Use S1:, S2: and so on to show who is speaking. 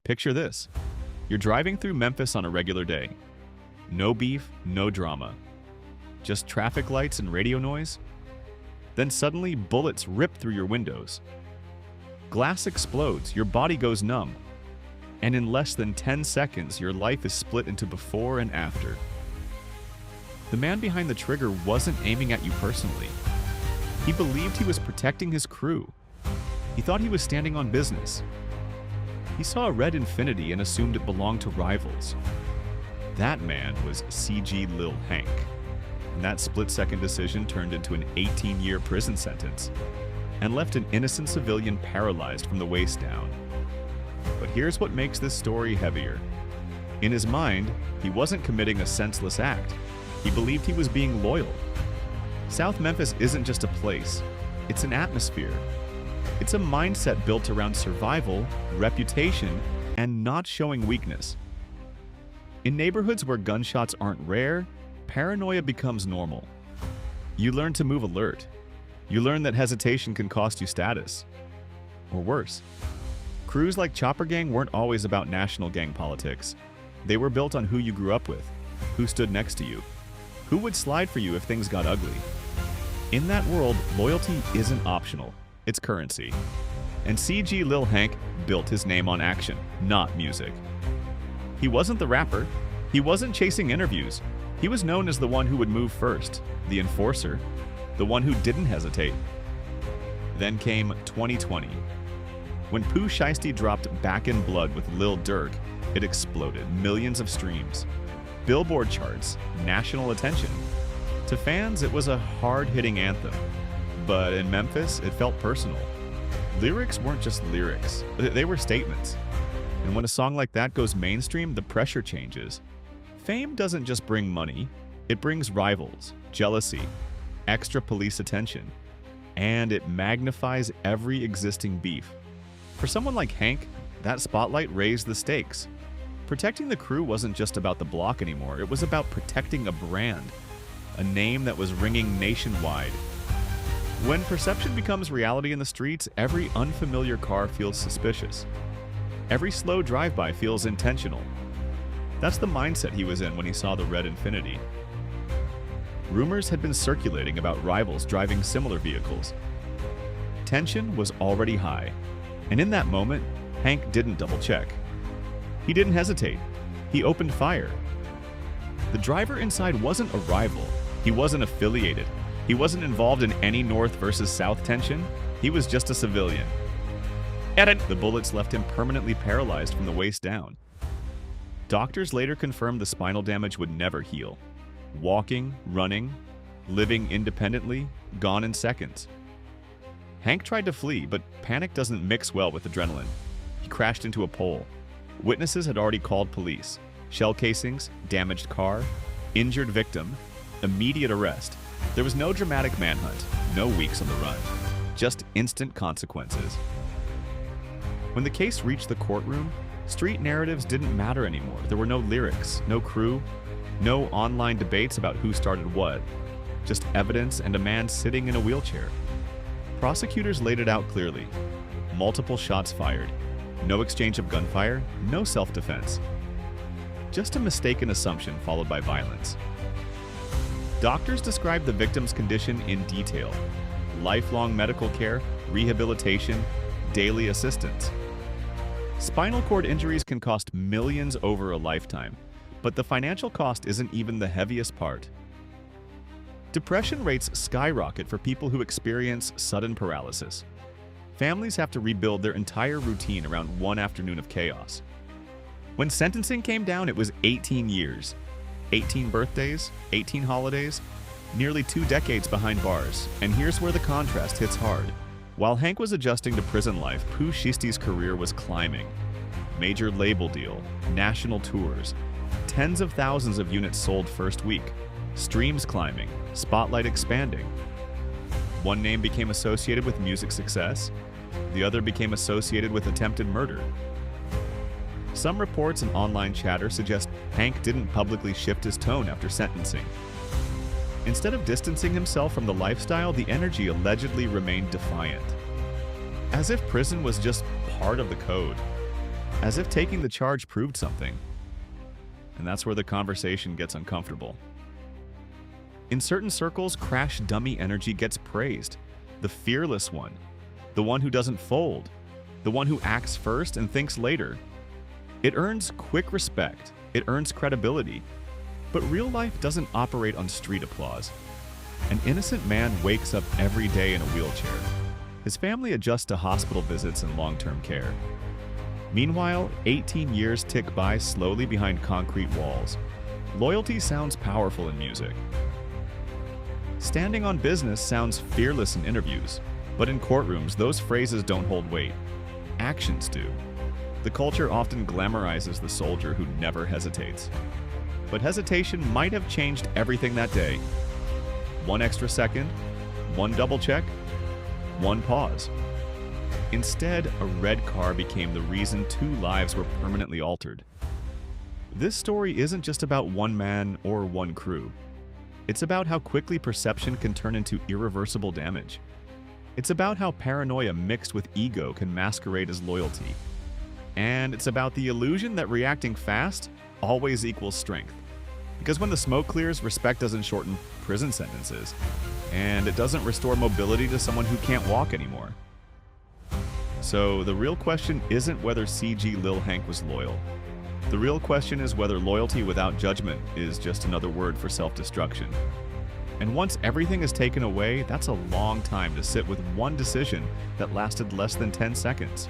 S1: Picture this. You're driving through Memphis on a regular day. No beef, no drama. Just traffic lights and radio noise. Then suddenly, bullets rip through your windows. Glass explodes, your body goes numb. And in less than 10 seconds, your life is split into before and after. The man behind the trigger wasn't aiming at you personally. He believed he was protecting his crew. He thought he was standing on business. He saw a red infinity and assumed it belonged to rivals. That man was CG Lil Hank. And that split-second decision turned into an 18-year prison sentence and left an innocent civilian paralyzed from the waist down. But here's what makes this story heavier. In his mind, he wasn't committing a senseless act. He believed he was being loyal. South Memphis isn't just a place, it's an atmosphere. It's a mindset built around survival, reputation, and not showing weakness. In neighborhoods where gunshots aren't rare, paranoia becomes normal. You learn to move alert. You learn that hesitation can cost you status. Or worse. Crews like Chopper Gang weren't always about national gang politics. They were built on who you grew up with, who stood next to you, who would slide for you if things got ugly. In that world, loyalty isn't optional, it's currency. And CG Lil Hank built his name on action, not music. He wasn't the rapper. He wasn't chasing interviews. He was known as the one who would move first, the enforcer, the one who didn't hesitate. Then came 2020. When Pooh Shiesty dropped Back in Blood with Lil Durk, it exploded, millions of streams, Billboard charts, national attention. To fans, it was a hard-hitting anthem. But in Memphis, it felt personal. Lyrics weren't just lyrics, they were statements. And when a song like that goes mainstream, the pressure changes. Fame doesn't just bring money, it brings rivals, jealousy, extra police attention, and it magnifies every existing beef. For someone like Hank, that spotlight raised the stakes. Protecting the crew wasn't just about the block anymore, it was about protecting a brand, a name that was ringing nationwide. When perception becomes reality in the streets, every unfamiliar car feels suspicious. Every slow drive-by feels intentional. That's the mindset he was in when he saw the red infinity. Rumors had been circulating about rivals driving similar vehicles. Tension was already high, and in that moment, Hank didn't double-check. He didn't hesitate. He opened fire. The driver inside wasn't a rival. He wasn't affiliated. He wasn't involved in any North versus South tension. He was just a civilian. The bullets left him permanently paralyzed from the waist down. Doctors later confirmed the spinal damage would never heal. Walking, running, living independently, gone in seconds. Hank tried to flee, but panic doesn't mix well with adrenaline. He crashed into a pole. Witnesses had already called police. Shell casings, damaged car, injured victim, immediate arrest. There was no dramatic manhunt, no weeks on the run, just instant consequences. When the case reached the courtroom, street narratives didn't matter anymore. There were no lyrics, no crew, no online debates about who started what, just evidence and a man sitting in a wheelchair. Prosecutors laid it out clearly. Multiple shots fired, no exchange of gunfire, no self-defense. Just a mistaken assumption followed by violence. Doctors described the victim's condition in detail. Lifelong medical care, rehabilitation, daily assistance. Spinal cord injuries can cost millions over a lifetime, but the financial cost isn't even the heaviest part. Depression rates skyrocket for people who experience sudden paralysis. Families have to rebuild their entire routine around one afternoon of chaos. When sentencing came down, it was 18 years. 18 birthdays, 18 holidays, nearly 2 decades behind bars. And here's where the contrast hits hard. While Hank was adjusting to prison life, Pooh Shiesty's career was climbing. Major label deal, national tours, tens of thousands of units sold first week, streams climbing, spotlight expanding. One name became associated with music success, the other became associated with attempted murder. Some reports and online chatter suggest Hank didn't publicly shift his tone after sentencing. Instead of distancing himself from the lifestyle, the energy allegedly remained defiant. As if prison was just part of the code. as if taking the charge proved something. And that's where the conversation gets uncomfortable. In certain circles, crash dummy energy gets praised. The fearless one, the one who doesn't fold, the one who acts first and thinks later. It earns quick respect, it earns credibility. But real life doesn't operate on street applause. An innocent man wakes up every day in a wheelchair. His family adjusts to hospital visits and long-term care. Meanwhile, 18 years tick by slowly behind concrete walls. Loyalty sounds powerful in music. Standing on business sounds fearless in interviews, but in courtrooms, those phrases don't hold weight. Actions do. The culture often glamorizes the soldier who never hesitates. But hesitation might have changed everything that day. One extra second, one double check, one pause. Instead, a red car became the reason 2 lives were permanently altered. This story isn't just about one man or one crew. It's about how quickly perception can turn into irreversible damage. It's about how paranoia mixed with ego can masquerade as loyalty. And it's about the illusion that reacting fast always equals strength. Because when the smoke clears, respect doesn't shorten prison sentences. And it doesn't restore mobility to someone who can't walk anymore. So the real question isn't whether CG Lil Hank was loyal. The real question is whether loyalty without judgment is just another word for self-destruction. And once everything is taken away, that's a long time to sit with one decision that lasted less than 10 seconds.